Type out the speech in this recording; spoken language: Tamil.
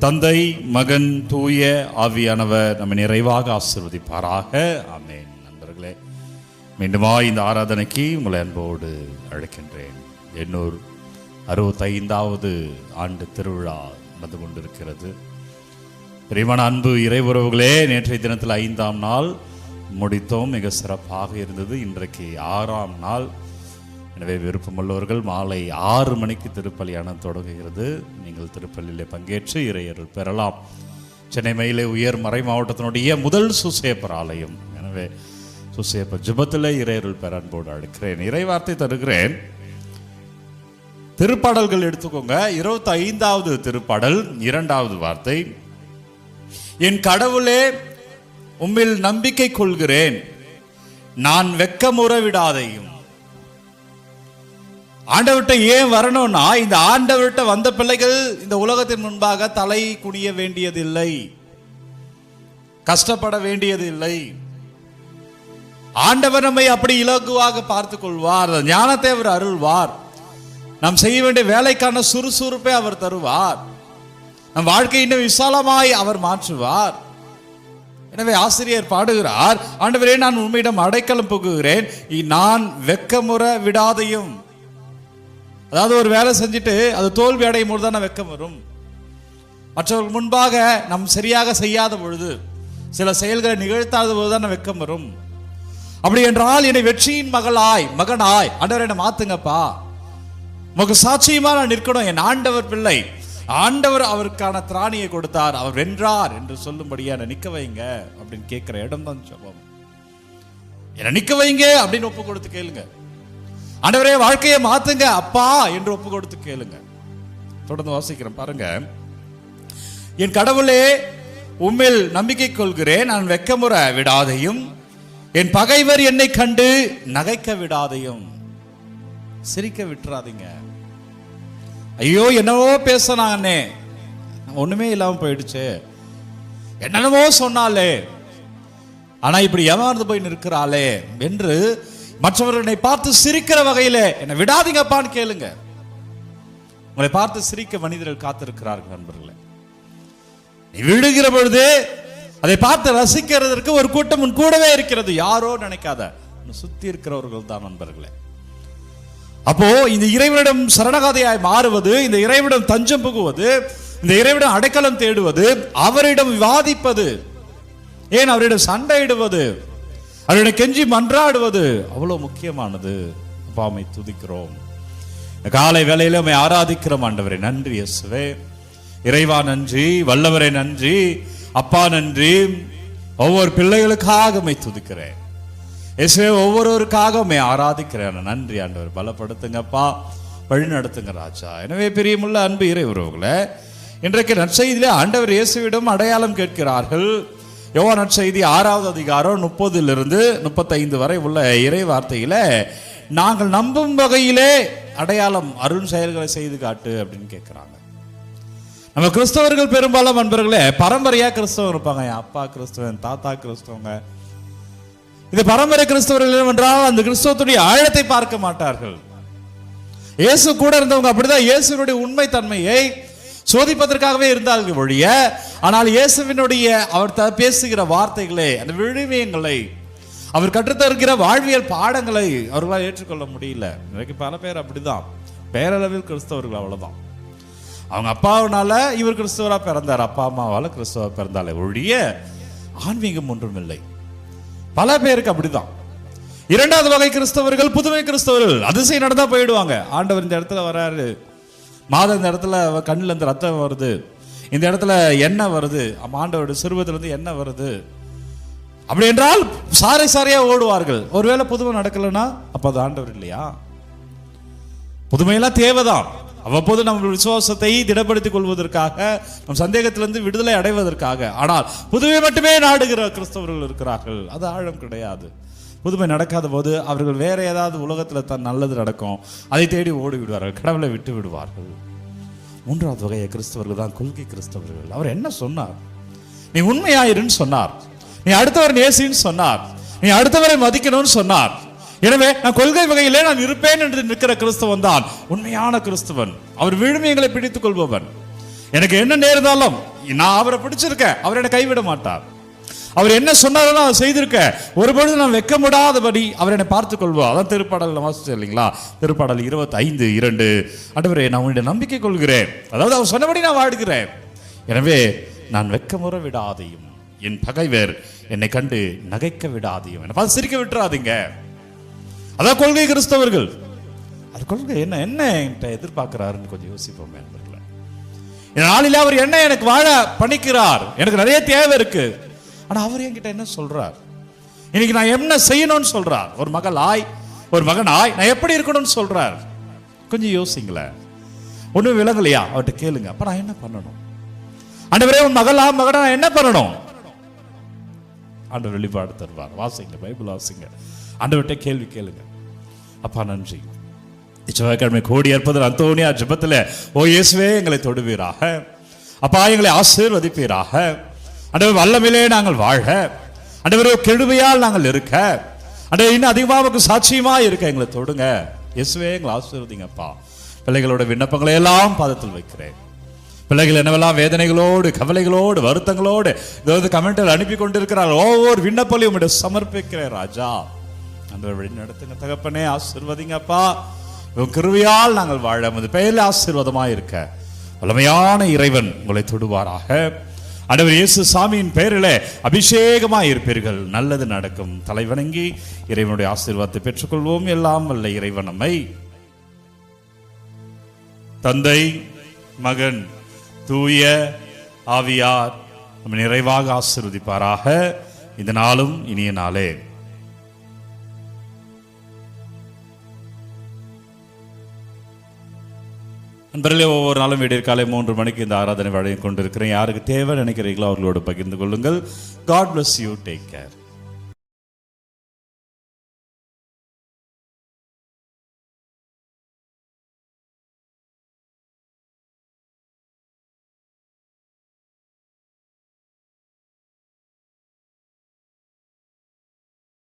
தந்தை, மகன், தூய ஆவியானவர் நம்மை நிறைவாக ஆசீர்வதிப்பாராக. ஆமென். நண்பர்களே, மீண்டுமா இந்த ஆராதனைக்கு உங்களை அன்போடு அழைக்கின்றேன். 865வது ஆண்டு திருவிழா நடந்து கொண்டிருக்கிறது. பிரியமான அன்பு இறை உறவுகளே, நேற்றைய தினத்தில் 5ஆம் நாள் முடித்தோம். மிக சிறப்பாக இருந்தது. இன்றைக்கு 6ஆம் நாள். எனவே விருப்பமுள்ளவர்கள் மாலை 6 மணிக்கு திருப்பலியானம் தொடங்குகிறது. நீங்கள் திருப்பலியிலே பங்கேற்று இறையருள் பெறலாம். சென்னை மயிலை உயர் மறை மாவட்டத்தினுடைய முதல் சுசேப்பர் ஆலயம். எனவே சுசேப்பர் ஜெபத்தில் இறையருள் பெற அன்போடு அழைக்கிறேன். இறை வார்த்தை தருகிறேன். திருப்பாடல்கள் எடுத்துக்கோங்க. 25வது திருப்பாடல் 2வது வார்த்தை. என் கடவுளே, உம்மில் நம்பிக்கை கொள்கிறேன், நான் வெட்கமுற விடாதையும். ஆண்டவர்கிட்ட ஏன் வரணும்னா, இந்த ஆண்டவர்கிட்ட வந்த பிள்ளைகள் இந்த உலகத்தின் முன்பாக தலை குனிய வேண்டியதில்லை, கஷ்டப்பட வேண்டியதில்லை. ஆண்டவர் நம்மை அப்படி இலகுவாக பார்த்துக் கொள்வார். ஞானத்தை அவர் அருள்வார். நாம் செய்ய வேண்டிய வேலைக்கான சுறுசுறுப்பை அவர் தருவார். நம் வாழ்க்கை இன்னும் விசாலமாய் அவர் மாற்றுவார். எனவே ஆசிரியர் பாடுகிறார், ஆண்டவரே, நான் உம்மிடம் அடைக்கலம் புகுகிறேன், நான் வெட்கமுற விடாதையும். அதாவது ஒரு வேலை செஞ்சுட்டு அது தோல்வி அடையும் போது தான் வெட்கம் வரும். மற்றவர்கள் முன்பாக நம் சரியாக செய்யாத பொழுது, சில செயல்களை நிகழ்த்தாத போது தான் வெட்கம் வரும். அப்படி என்றால் என்னை வெற்றியின் மகனாய் ஆண்டவர் என்னை மாத்துங்கப்பா, உமக்கு சாட்சியமா நான் நிற்கணும், என் ஆண்டவர் பிள்ளை, ஆண்டவர் அவருக்கான திராணியை கொடுத்தார், அவர் வென்றார் என்று சொல்லும்படியா என்னை நிக்க வைங்க அப்படின்னு கேட்கிற இடம் தான் ஜெபம். என்னை நிக்க வைங்க அப்படின்னு ஒப்பு கொடுத்து கேளுங்க. ஆண்டவரே, வாழ்க்கையை மாத்துங்க அப்பா என்று ஒப்பு கொடுத்து கேளுங்க. தொடர்ந்து வாசிக்கிறேன் பாருங்க. என் கடவுளே, உம்மில் நம்பிக்கை கொள்கிறேன், நான் வெட்கமுற விடாதையும், என் பகைவர் என்னை கண்டு நகைக்க விடாதையும். சிரிக்க விட்டுறாதீங்க. ஐயோ, என்னவோ பேசினாங்கன்னே, ஒண்ணுமே இல்லாம போயிடுச்சு, என்னென்னவோ சொன்னாலே, ஆனா இப்படி ஏமாந்து போய் நிற்கிறாளே என்று மற்றவர்களை பார்த்து சிரிக்கிற வகையில என்னை விடாதீங்கப்பான்னு கேளுங்க. உங்களை பார்த்து சிரிக்க மனிதர்கள் காத்திருக்கிறார்கள். நண்பர்களே, நீ விடுகிற பொழுது அதை பார்த்து ரசிக்கிறதற்கு ஒரு கூட்டம் உன் கூடவே இருக்கிறது. யாரோ நினைக்காத, சுத்தி இருக்கிறவர்கள் தான் நண்பர்களே. அப்போ இந்த இறைவனிடம் சரணகாதையாய் மாறுவது, இந்த இறைவனிடம் தஞ்சம் புகுவது, இந்த இறைவனிடம் அடைக்கலம் தேடுவது, அவரிடம் விவாதிப்பது, ஏன் அவரிடம் சண்டையிடுவது, அவரிடம் கெஞ்சி மன்றாடுவது அவ்வளவு முக்கியமானது. அப்பாமை துதிக்கிறோம். காலை வேளையில உம்மை ஆராதிக்கிறோம். ஆண்டவரே நன்றி, இயேசுவே இறைவா நன்றி, வல்லவரே நன்றி, அப்பா நன்றி. ஒவ்வொரு பிள்ளைகளுக்காக உம்மை துதிக்கிறேன் இயேசுவே, ஒவ்வொருவருக்காக உம்மை ஆராதிக்கிறேன். நன்றி ஆண்டவர், பலப்படுத்துங்கப்பா, வழி நடத்துங்க ராஜா. எனவே பிரியமுள்ள அன்பு இறை உறவுகளே, இன்றைக்கு நற்செய்தியிலே ஆண்டவர் இயேசுவிடம் அடையாளம் கேட்கிறார்கள். யோவான் நற்செய்தி 6வது அதிகாரம் 30லிருந்து 35 வரை உள்ள இறை வார்த்தையில, நாங்கள் நம்பும் வகையிலே அடையாளம் அருள் செயல்களை செய்து காட்டு அப்படின்னு கேட்கிறாங்க. நம்ம கிறிஸ்தவர்கள் பெரும்பாலும் நண்பர்களே பரம்பரையா கிறிஸ்தவம் இருப்பாங்க. என் அப்பா கிறிஸ்தவன், தாத்தா கிறிஸ்தவங்க. இது பரம்பரை கிறிஸ்தவர்கள் என்றால் அந்த கிறிஸ்தவத்துடைய ஆழத்தை பார்க்க மாட்டார்கள். இயேசு கூட இருந்தவங்க அப்படிதான் இயேசுனுடைய உண்மை தன்மையை சோதிப்பதற்காகவே இருந்தார்கள் ஒழிய, ஆனால் இயேசுவினுடைய அவர் பேசுகிற வார்த்தைகளை, அந்த விழுமியங்களை, அவர் கற்றுத்தருகிற வாழ்வியல் பாடங்களை அவர்களால் ஏற்றுக்கொள்ள முடியல. இன்னைக்கு பல பேர் அப்படிதான், பேரளவில் கிறிஸ்தவர்கள் அவ்வளவுதான். அவங்க அப்பாவினால இவர் கிறிஸ்தவரா பிறந்தார், அப்பா அம்மாவால கிறிஸ்தவ பிறந்தாலே ஒழிய ஆன்மீகம் ஒன்றும் இல்லை. பல பேருக்கு அப்படிதான். 2வது வகை கிறிஸ்தவர்கள் புதுமை கிறிஸ்தவர்கள். அதிசயம் நடந்தா போயிடுவாங்க. ஆண்டவர் இந்த இடத்துல வராரு, மாதம் இந்த இடத்துல கண்ணில் இருந்து ரத்தம் வருது, இந்த இடத்துல எண்ணெய் வருது, ஆண்டவருடைய சிறுவத்திலிருந்து எண்ணெய் வருது அப்படி என்றால் சாரையா ஓடுவார்கள். ஒருவேளை புதுமை நடக்கலன்னா அப்ப அது ஆண்டவர் இல்லையா? புதுமையெல்லாம் தேவைதான். அவ்வப்போது நம்ம விசுவாசத்தை திடப்படுத்திக் கொள்வதற்காக, நம் சந்தேகத்திலிருந்து விடுதலை அடைவதற்காக. ஆனால் புதுமை மட்டுமே நாடுகிற கிறிஸ்தவர்கள் இருக்கிறார்கள். அது ஆழம் கிடையாது. புதுமை நடக்காத போது அவர்கள் வேற ஏதாவது உலகத்தில் தான் நல்லது நடக்கும், அதை தேடி ஓடி விடுவார்கள், கடவுளை விட்டு விடுவார்கள். 3வது வகைய கிறிஸ்தவர்கள் தான் கொள்கை கிறிஸ்தவர்கள். அவர் என்ன சொன்னார்? நீ உண்மையாயிருன்னு சொன்னார், நீ அடுத்தவர் நேசின்னு சொன்னார், நீ அடுத்தவரை மதிக்கணும்னு சொன்னார். எனவே நான் கொள்கை வகையிலே நான் இருப்பேன் என்று நிற்கிற கிறிஸ்தவன் தான் உண்மையான கிறிஸ்தவன். அவர் விழுமியங்களை பிடித்துக் கொள்பவன். எனக்கு என்ன நேர்ந்தாலும் நான் அவரை பிடிச்சிருக்கேன், அவர் என்னை கைவிட மாட்டார். அவர் என்ன சொன்னாலும் நான் செய்திருக்க, ஒருபொழுது நான் வெட்கப்படாதபடி அவர் என்னை பார்த்துக் கொள்வோம். அதான் திருப்பாடல் வாசிச்சு இல்லைங்களா, திருப்பாடல் 25:2. ஆண்டவரே, நான் உன்னுடைய நம்பிக்கை கொள்கிறேன், அதாவது அவர் சொன்னபடி நான் வாழ்கிறேன், எனவே நான் வெட்கமுற விடாதையும், என் பகைவர் என்னை கண்டு நகைக்க விடாதையும், என்னை பார்த்து சிரிக்க விட்டுறாதீங்க. அதான் கொள்கை கிறிஸ்தவர்கள். அது கொள்கை என்ன என்ன என்கிட்ட எதிர்பார்க்கிறாருன்னு கொஞ்சம் யோசிப்போம் நண்பர்களே. இந்த நாளில் அவர் என்ன எனக்கு வாழ பணிக்கிறார், எனக்கு நிறைய தேவை இருக்கு, ஆனா அவர் என்கிட்ட என்ன சொல்றார், இன்னைக்கு நான் என்ன செய்யணும்னு சொல்றார். ஒரு மகளாய் ஒரு மகனாய் நான் எப்படி இருக்கணும்னு சொல்றார். கொஞ்சம் யோசிங்களேன். ஒண்ணும் விலகலையா, அவர்கிட்ட கேளுங்க. அப்ப நான் என்ன பண்ணணும்? ஆண்டவரே, உன் மகளா மகனா நான் என்ன பண்ணணும்? ஆண்டவர் வெளிப்பாடு தருவார். வாசிங்க, பைபிள் வாசிங்க, ஆண்டவர்கிட்ட கேள்வி கேளுங்க. அப்பா நன்றி, செவ்வாய்க்கிழமை கோடி ஏற்பதில் அந்தோனியா ஜெபத்தில், ஓ இயேசுவே எங்களை தொடுவீராக, அப்பா எங்களை ஆசீர்வதிப்பீராக, ஆண்டவர் வல்லமையிலே நாங்கள் வாழ, ஆண்டவரே கிருபையால் நாங்கள் இருக்க, ஆண்டவர் இன்னும் அதிகமாக சாட்சியமா இருக்க எங்களை தொடுங்க. இயேசுவே எங்களை ஆசீர்வதிங்கப்பா. பிள்ளைகளோட விண்ணப்பங்களை எல்லாம் பாதத்தில் வைக்கிறேன். பிள்ளைகள் என்னவெல்லாம் வேதனைகளோடு கவலைகளோடு வருத்தங்களோடு ஏதாவது கமெண்டில் அனுப்பி கொண்டிருக்கிறார், ஒவ்வொரு விண்ணப்பலையும் உம்மிடம் சமர்ப்பிக்கிறேன் ராஜா. ஆண்டவர் வழி நடத்துங்க தகப்பனே, ஆசீர்வதிங்கப்பா. உன் கிருபையால் நாங்கள் வாழ, உமது பெயரில் ஆசீர்வாதமாக இருக்க வல்லமையான இறைவன் உங்களை தொடுவாராக. ஆண்டவர் இயேசு சாமியின் பெயரிலே அபிஷேகமாக இருப்பீர்கள். நல்லது நடக்கும். தலைவணங்கி இறைவனுடைய ஆசீர்வாதத்தை பெற்றுக்கொள்வோம். எல்லாம் வல்ல இறைவன் நம்மை தந்தை, மகன், தூய ஆவியார் நம்ம நிறைவாக ஆசீர்வதிப்பாராக. இந்த நாளும் இனிய நாளே. நண்பர்களே, ஒவ்வொரு நாளும் விடியற் காலை 3 மணிக்கு இந்த ஆராதனை வழங்கி கொண்டிருக்கிறேன். யாருக்கு தேவை நினைக்கிறீங்களோ அவர்களோடு பகிர்ந்து கொள்ளுங்கள். God bless you. Take care.